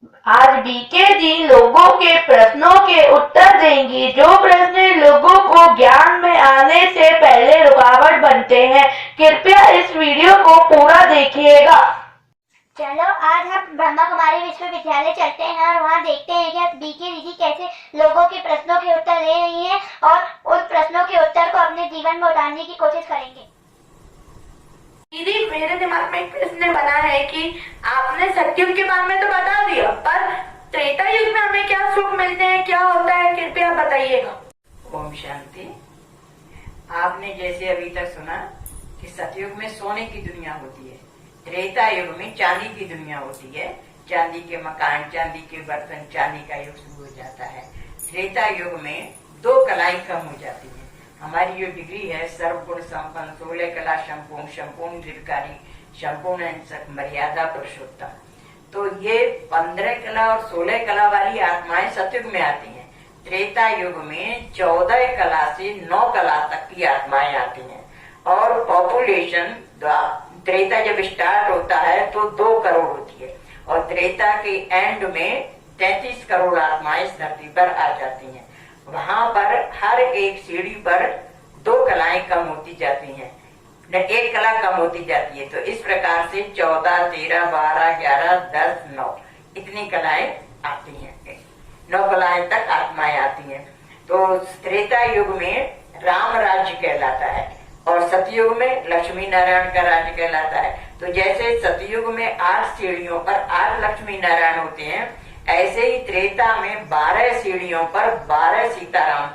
आज बीके जी लोगों के प्रश्नों के उत्तर देंगी, जो प्रश्न लोगों को ज्ञान में आने से पहले रुकावट बनते हैं। कृपया इस वीडियो को पूरा देखिएगा। चलो आज हम ब्रह्मा कुमारी विश्वविद्यालय चलते हैं और वहाँ देखते हैं कि बीके दीदी कैसे लोगों के प्रश्नों के उत्तर दे रही हैं और उन प्रश्नों के उत्तर को अपने जीवन में उतारने की कोशिश करेंगे। दीदी, मेरे दिमाग में एक प्रश्न बना है कि आपने सतयुग के बारे में तो बता दिया, पर त्रेता युग में हमें क्या सुख मिलते हैं, क्या होता है, कृपया बताइएगा। ओम शांति। आपने जैसे अभी तक सुना कि सतयुग में सोने की दुनिया होती है, त्रेता युग में चांदी की दुनिया होती है। चांदी के मकान, चांदी के बर्तन, चांदी का युग शुरू हो जाता है। त्रेता युग में दो कलाएं कम हो जाती है। हमारी जो डिग्री है सर्वगुण संपन्न, 16 कला संपूर्ण, संपूर्ण दीर्घकारी, संपूर्ण मर्यादा पुरुषोत्तम, तो ये 15 कला और 16 कला वाली आत्माएं सतयुग में आती हैं। त्रेता युग में 14 कला से 9 कला तक की आत्माएं आती हैं और पॉपुलेशन त्रेता जब स्टार्ट होता है तो 2 करोड़ होती है और त्रेता के एंड में 33 करोड़ आत्माएं इस धरती पर आ जाती हैं। वहां पर हर एक सीढ़ी पर 2 कलाएं कम होती जाती हैं, 1 कला कम होती जाती है। तो इस प्रकार से 14, 13, 12, 11, 10, 9 इतनी कलाएं आती हैं। 9 कलाएं तक आत्माएं आती हैं। तो त्रेता युग में राम राज्य कहलाता है और सतयुग में लक्ष्मी नारायण का राज्य कहलाता है। तो जैसे सतयुग में 8 सीढ़ियों पर 8 लक्ष्मी नारायण होते हैं, ऐसे ही त्रेता में 12 सीढ़ियों पर 12 सीताराम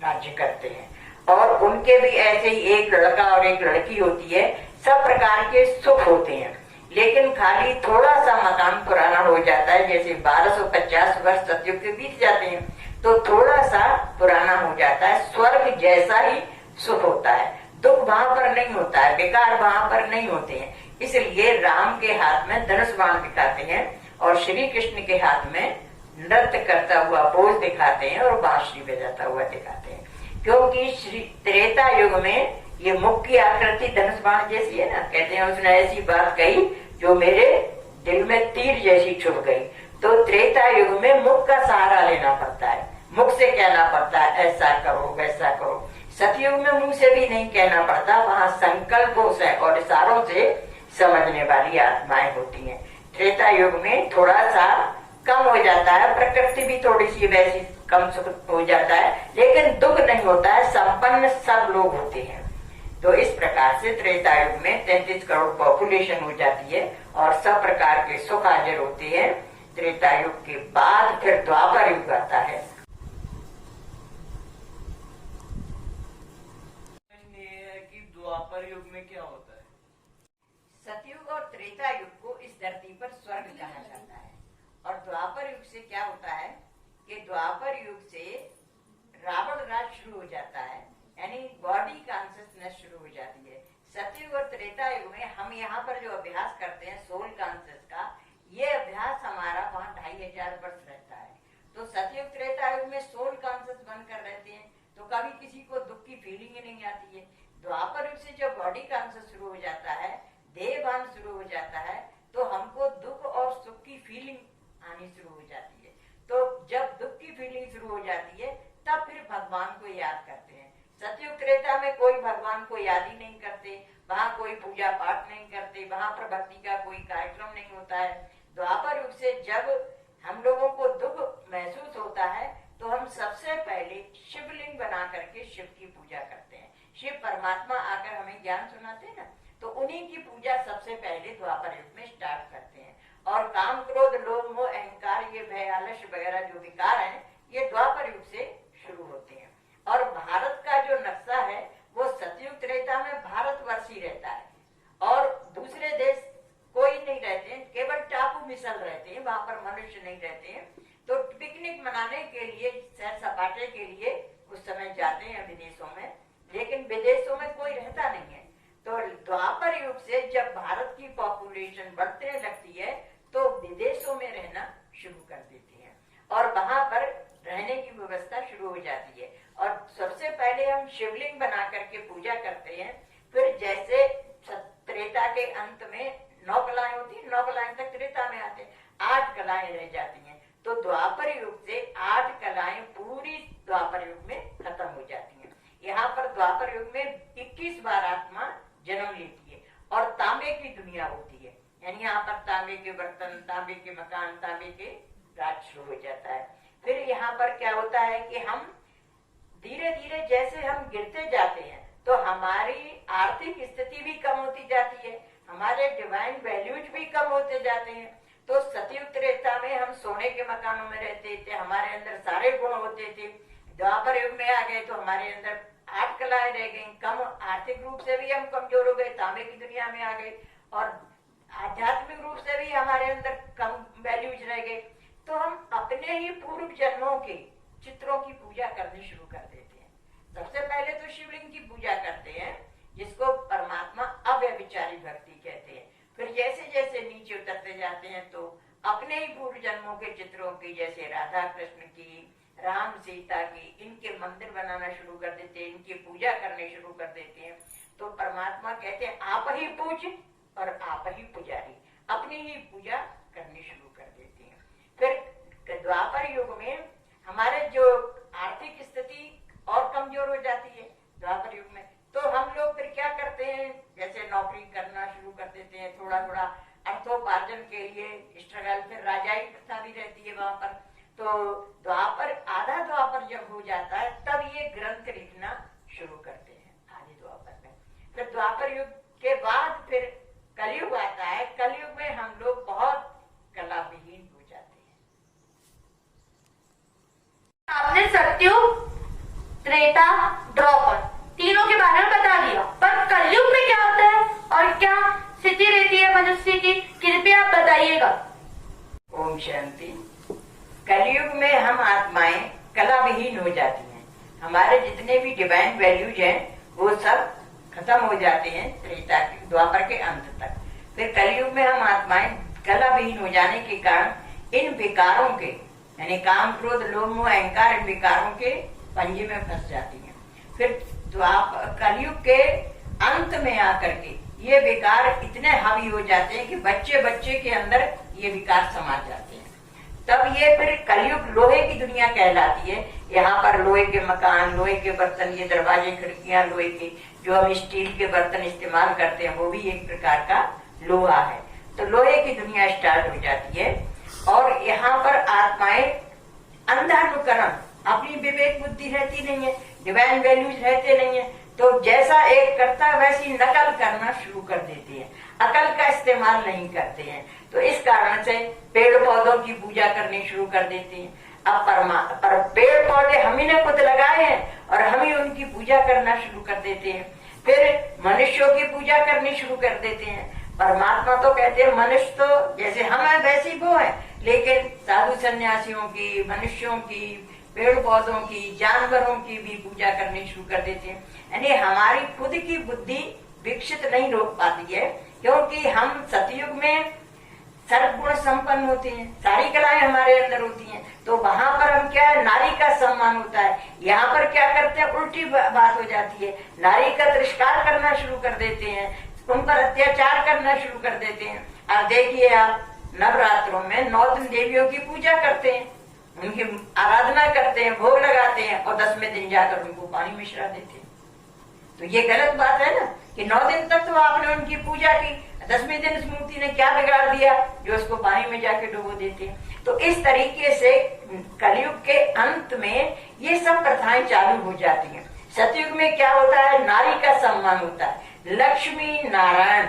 राज्य करते हैं और उनके भी ऐसे ही एक लड़का और एक लड़की होती है। सब प्रकार के सुख होते हैं, लेकिन खाली थोड़ा सा मकान पुराना हो जाता है। जैसे 1250 वर्ष सतयुग के बीत जाते हैं तो थोड़ा सा पुराना हो जाता है। स्वर्ग जैसा ही सुख होता है, दुख वहां पर नहीं होता है, बेकार वहां पर नहीं होते हैं। इसलिए राम के हाथ में धनुष बाण दिखाते हैं और श्री कृष्ण के हाथ में नृत्य करता हुआ पोज दिखाते हैं और बांसुरी बजाता हुआ दिखाते हैं, क्योंकि श्री त्रेता युग में ये मुख की आकृति धनुष बाण जैसी है ना। कहते हैं उसने ऐसी बात कही जो मेरे दिल में तीर जैसी छुप गई। तो त्रेता युग में मुख का सहारा लेना पड़ता है, मुख से कहना पड़ता है ऐसा करो वैसा करो। सतयुग में मुंह से भी नहीं कहना पड़ता, वहाँ संकल्पों से और इशारों से समझने वाली आत्माएं होती हैं। त्रेता युग में थोड़ा सा कम हो जाता है, प्रकृति भी थोड़ी सी वैसी कम सुख हो जाता है, लेकिन दुख नहीं होता है, संपन्न सब लोग होते हैं। तो इस प्रकार से त्रेता युग में 33 करोड़ पॉपुलेशन हो जाती है और सब प्रकार के सुख हाजिर होते हैं। त्रेता युग के बाद फिर द्वापर युग आता है। द्वापर युग में क्या होता है? सतयुग और त्रेता युग को इस धरती पर स्वर्ग कहा जाता है और द्वापर युग से क्या होता है कि द्वापर युग से रावण राज शुरू हो जाता है, यानी बॉडी कॉन्शियसनेस शुरू हो जाती है। सतयुग और त्रेता युग में हम यहाँ पर जो अभ्यास करते हैं सोल कॉन्शियस का, ये अभ्यास हमारा वहाँ 2500 वर्ष रहता है। तो सतयुग त्रेता युग में सोल कॉन्शियस बनकर रहते हैं तो कभी किसी को दुख की फीलिंग ही नहीं आती है। द्वापर युग से जब बॉडी कॉन्शियस शुरू हो जाता है, देहभान शुरू हो जाता है, तो हमको दुख और सुख की फीलिंग आनी शुरू हो जाती है। तो जब दुख की फीलिंग शुरू हो जाती है तब फिर भगवान को याद करते हैं। सतयुग त्रेता में कोई भगवान को याद ही नहीं करते, वहाँ कोई पूजा पाठ नहीं करते, वहाँ पर भक्ति का कोई कार्यक्रम नहीं होता है। द्वापर युग से जब हम लोगों को दुख महसूस होता है तो हम सबसे पहले शिवलिंग बना करके शिव की पूजा करते हैं। शिव परमात्मा आकर हमें ज्ञान सुनाते हैं ना, तो उन्हीं की पूजा सबसे पहले द्वापर युग में स्टार्ट करते हैं। और काम क्रोध लोभ मोह अहंकार, ये भय आलस्य वगैरह जो विकार हैं, ये द्वापर युग से शुरू होते हैं। और भारत का जो नक्शा है वो सतयुग त्रेता में भारतवर्ष ही रहता है और दूसरे देश कोई नहीं रहते हैं, केवल टापू मिसल रहते हैं, वहां पर मनुष्य नहीं रहते हैं। तो पिकनिक मनाने के लिए, सैर सपाटे के लिए उस समय जाते हैं विदेशों में, लेकिन विदेशों में कोई रहता नहीं है। तो द्वापर युग से जब भारत की पॉपुलेशन बढ़ने लगती है तो विदेशों में रहना शुरू कर देती है और वहां पर रहने की व्यवस्था शुरू हो जाती है। और सबसे पहले हम शिवलिंग बना करके पूजा करते हैं। फिर जैसे त्रेता के अंत में 9 कलाएं होती है, 9 कलाएं तक त्रेता में आते हैं। 8 कलाएं रह जाती हैं। तो द्वापर युग से 8 कलाएं पूरी द्वापर युग में खत्म हो जाती हैं। यहाँ पर द्वापर युग में 21 बार आत्मा जन्म लेती है और तांबे की दुनिया होती है, यानी यहाँ पर तांबे के बर्तन, तांबे के मकान, तांबे के राज शुरू हो जाता है। फिर यहाँ पर क्या होता है कि हम धीरे धीरे जैसे हम गिरते जाते हैं तो हमारी आर्थिक स्थिति भी कम होती जाती है, हमारे डिवाइन वैल्यूज भी कम होते जाते हैं। तो सतयुग त्रेता में हम सोने के मकानों में रहते थे, हमारे अंदर सारे गुण होते थे। द्वापर युग में आ गए तो हमारे अंदर 8 कलाएं रह गई, कम आर्थिक रूप से भी हम कमजोर हो गए, तांबे की दुनिया में आ गए, और आध्यात्मिक रूप से भी हमारे अंदर कम वैल्यूज रह गए। तो हम अपने ही पूर्व जन्मों के चित्रों की पूजा करनी शुरू कर देते हैं। सबसे पहले तो शिवलिंग की पूजा करते हैं, जिसको परमात्मा अव्यभिचारी भक्ति कहते हैं। फिर जैसे जैसे नीचे उतरते जाते हैं तो अपने ही पूर्व जन्मों के चित्रों की, जैसे राधा कृष्ण की, राम सीता की, इनके मंदिर बनाना शुरू कर देते हैं, इनकी पूजा करनी शुरू कर देते हैं। तो परमात्मा कहते हैं आप ही पूज और आप ही पुजारी, अपनी ही पूजा करनी शुरू कर देते हैं। फिर द्वापर युग में हमारे जो आर्थिक स्थिति और कमजोर हो जाती है द्वापर युग में, तो हम लोग फिर क्या करते हैं, जैसे नौकरी करना शुरू कर देते हैं, थोड़ा थोड़ा अर्थोपार्जन के लिए स्ट्रगल। फिर राजाई प्रथा भी रहती है वहां पर। तो द्वापर, आधा द्वापर जब हो जाता है तब ये ग्रंथ लिखना शुरू करते हैं, आधे द्वापर में। फिर द्वापर युग के बाद फिर कलयुग आता है। कलयुग में हम लोग बहुत कला विहीन हो जाते हैं। आपने सतयुग, त्रेता, द्वापर तीनों के बारे में बता दिया, पर कलयुग में क्या होता है और क्या स्थिति रहती है मनुष्य की, कृपया आप बताइएगा। ओम शांति। कलयुग में हम आत्माएं कला विहीन हो जाती हैं, हमारे जितने भी डिवाइन वैल्यूज हैं वो सब खत्म हो जाते हैं त्रेता के, द्वापर के अंत तक। फिर कलयुग में हम आत्माएं कला विहीन हो जाने के कारण इन विकारों के, यानी काम, क्रोध, लोभ, मोह, अहंकार, इन विकारों के पंजे में फंस जाती हैं। फिर कलयुग के अंत में आकर के ये विकार इतने हावी हो जाते हैं कि बच्चे बच्चे के अंदर ये विकार समा जाते हैं। तब ये फिर कलयुग लोहे की दुनिया कहलाती है। यहाँ पर लोहे के मकान, लोहे के बर्तन, ये दरवाजे, खिड़कियां लोहे के, जो हम स्टील के बर्तन इस्तेमाल करते हैं वो भी एक प्रकार का लोहा है। तो लोहे की दुनिया स्टार्ट हो जाती है और यहाँ पर आत्माएं अंधानुकरण, अपनी विवेक बुद्धि रहती नहीं है, डिवाइन वैल्यूज रहते नहीं है, तो जैसा एक करता है वैसी नकल करना शुरू कर देते हैं, अकल का इस्तेमाल नहीं करते हैं। तो इस कारण से पेड़ पौधों की पूजा करनी शुरू कर देते हैं। अब पर पेड़ पौधे हम ही ने खुद लगाए हैं और हम ही उनकी पूजा करना शुरू कर देते हैं। फिर मनुष्यों की पूजा करनी शुरू कर देते हैं। परमात्मा तो कहते हैं मनुष्य तो जैसे हम है वैसी वो है, लेकिन साधु सन्यासियों की, मनुष्यों की, पेड़ पौधों की, जानवरों की भी पूजा करनी शुरू कर देते हैं। यानी हमारी खुद की बुद्धि विकसित नहीं हो पाती है, क्योंकि हम सतयुग में सर्वगुण संपन्न होते हैं, सारी कलाएं हमारे अंदर होती हैं। तो वहां पर हम क्या है, नारी का सम्मान होता है। यहाँ पर क्या करते हैं, उल्टी बात हो जाती है, नारी का तिरस्कार करना शुरू कर देते हैं, उन पर अत्याचार करना शुरू कर देते हैं। अब देखिए आप नवरात्रों में 9 दिन देवियों की पूजा करते हैं, उनकी आराधना करते हैं, भोग लगाते हैं और 10वें दिन जाकर उनको पानी मिश्रा देते हैं। तो ये गलत बात है ना कि 9 दिन तक तो आपने उनकी पूजा की, 10वें दिन इस मूर्ति ने क्या बिगाड़ दिया जो उसको पानी में जाके डुबो देते हैं। तो इस तरीके से कलयुग के अंत में ये सब प्रथाएं चालू हो जाती हैं। सतयुग में क्या होता है, नारी का सम्मान होता है, लक्ष्मी नारायण,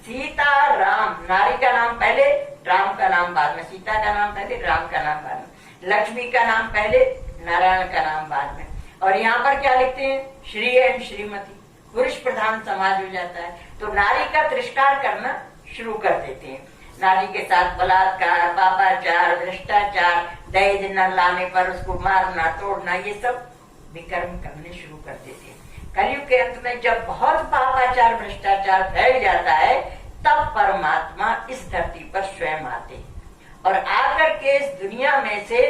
सीता राम, नारी का नाम पहले, राम का नाम बाद में, सीता का नाम पहले, राम का नाम बाद में, लक्ष्मी का नाम पहले, नारायण का नाम बाद में। और यहाँ पर क्या लिखते हैं, श्री एवं श्रीमती, पुरुष प्रधान समाज हो जाता है। तो नारी का तिरस्कार करना शुरू कर देते हैं। नारी के साथ बलात्कार, पापाचार, भ्रष्टाचार, दहेज न लाने पर उसको मारना, तोड़ना, ये सब विकर्म करने शुरू कर देते हैं। कलयुग के अंत में जब बहुत पापाचार, भ्रष्टाचार फैल जाता है, तब परमात्मा इस धरती पर स्वयं आते हैं और आकर के इस दुनिया में से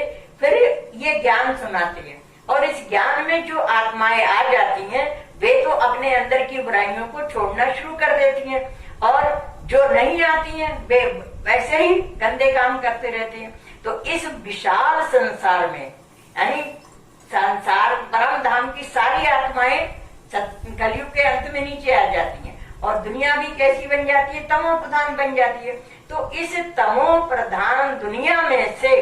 फिर ये ज्ञान सुनाते हैं। और इस ज्ञान में जो आत्माएं आ जाती हैं वे तो अपने अंदर की बुराइयों को छोड़ना शुरू कर देती हैं और जो नहीं आती हैं वे वैसे ही गंदे काम करते रहते हैं। तो इस विशाल संसार में यानी संसार परम धाम की सारी आत्माएं कलयुग के अंत में नीचे आ जाती हैं और दुनिया भी कैसी बन जाती है, तमो प्रधान बन जाती है। तो इस तमो प्रधान दुनिया में से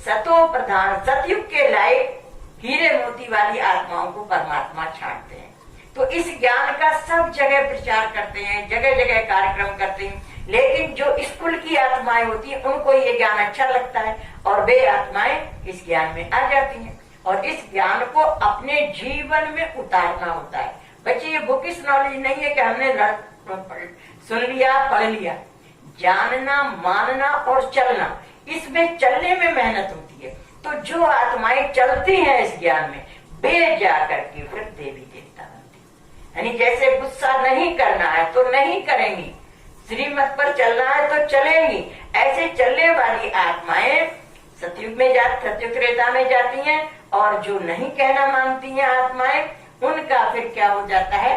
सतो प्रधान सतयुग के लायक हीरे मोती वाली आत्माओं को परमात्मा छांटते हैं। तो इस ज्ञान का सब जगह प्रचार करते हैं, जगह जगह कार्यक्रम करते हैं। लेकिन जो स्कूल की आत्माएं होती हैं उनको ये ज्ञान अच्छा लगता है और वे आत्माएं इस ज्ञान में आ जाती हैं और इस ज्ञान को अपने जीवन में उतारना होता है। बच्चे ये बुकिश नॉलेज नहीं है कि हमने सुन लिया पढ़ लिया। जानना, मानना और चलना, इसमें चलने में मेहनत होती है। तो जो आत्माएं चलती हैं इस ज्ञान में वे जा करके फिर देवी देवता बनती। यानी जैसे गुस्सा नहीं करना है तो नहीं करेंगी, श्रीमत पर चलना है तो चलेंगी। ऐसे चलने वाली आत्माएं सतयुग में सतयुग त्रेता में जाती हैं और जो नहीं कहना मानती हैं आत्माएं उनका फिर क्या हो जाता है,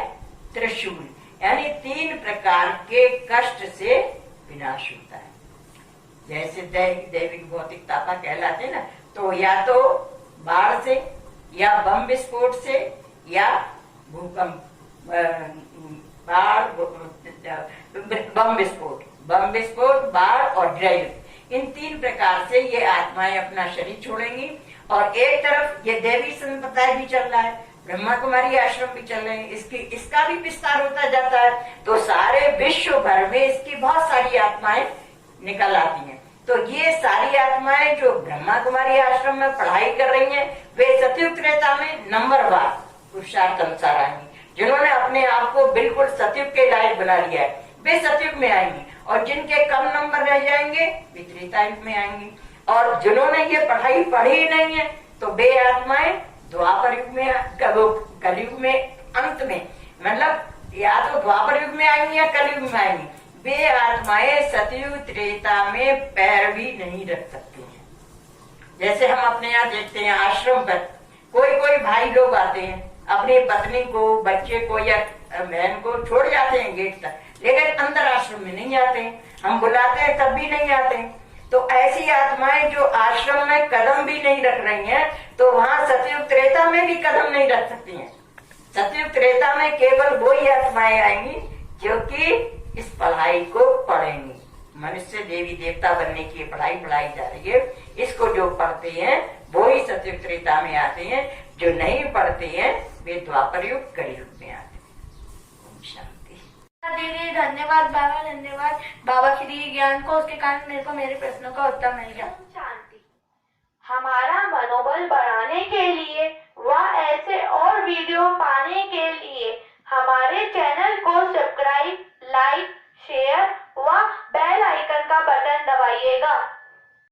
त्रिशूल यानी 3 प्रकार के कष्ट से विनाश होता है। जैसे दैविक भौतिक तापा कहलाते ना, तो या तो बाढ़ से या बम विस्फोट से या भूकंप, बाढ़, बम विस्फोट, बाढ़ और ड्राइव, इन 3 प्रकार से ये आत्माएं अपना शरीर छोड़ेंगी। और एक तरफ ये देवी संप्रदाय भी चल रहा है, ब्रह्मा कुमारी आश्रम भी चल रहे हैं, इसका भी विस्तार होता जाता है। तो सारे विश्व भर में इसकी बहुत सारी आत्माएं निकल आती हैं। तो ये सारी आत्माएं जो ब्रह्मा कुमारी आश्रम में पढ़ाई कर रही हैं वे सतयुग त्रेता में नंबरवार पुरुषार्थ अनुसार आएंगी। जिन्होंने अपने आप को बिल्कुल सतयुग के लायक बना लिया है वे सतयुग में आएंगी और जिनके कम नंबर रह जाएंगे वे त्रेता युग में आएंगी। और जिन्होंने ये पढ़ाई पढ़ी नहीं है तो वे आत्माएं द्वापर युग में, कलयुग में अंत में, मतलब या तो द्वापर युग में आएंगी या कलयुग में आएंगी। वे आत्माएं सतयुग त्रेता में पैर भी नहीं रख सकती हैं। जैसे हम अपने यहाँ देखते हैं आश्रम पर कोई भाई लोग आते हैं, अपनी पत्नी को, बच्चे को या बहन को छोड़ जाते हैं गेट तक, लेकिन अंदर आश्रम में नहीं आते हैं। हम बुलाते हैं तब भी नहीं आते हैं। तो ऐसी आत्माएं जो आश्रम में कदम भी नहीं रख रही हैं तो वहाँ सतयुग त्रेता में भी कदम नहीं रख सकती हैं। सतयुग त्रेता में केवल वही आत्माएं आएंगी जो कि इस पढ़ाई को पढ़ेंगी। मनुष्य देवी देवता बनने की पढ़ाई पढ़ाई जा रही है, इसको जो पढ़ते हैं वो ही सतयुग त्रेता में आते हैं, जो नहीं पढ़ते हैं वे द्वापर युग कलयुग में आते हैं। शांति। दीदी धन्यवाद बाबा, धन्यवाद बाबा के दिए ज्ञान को, उसके कारण मेरे को मेरे प्रश्नों का उत्तर मिल गया। शांति। हमारा मनोबल बढ़ाने के लिए व ऐसे और वीडियो पाने के लिए हमारे चैनल को सब्सक्राइब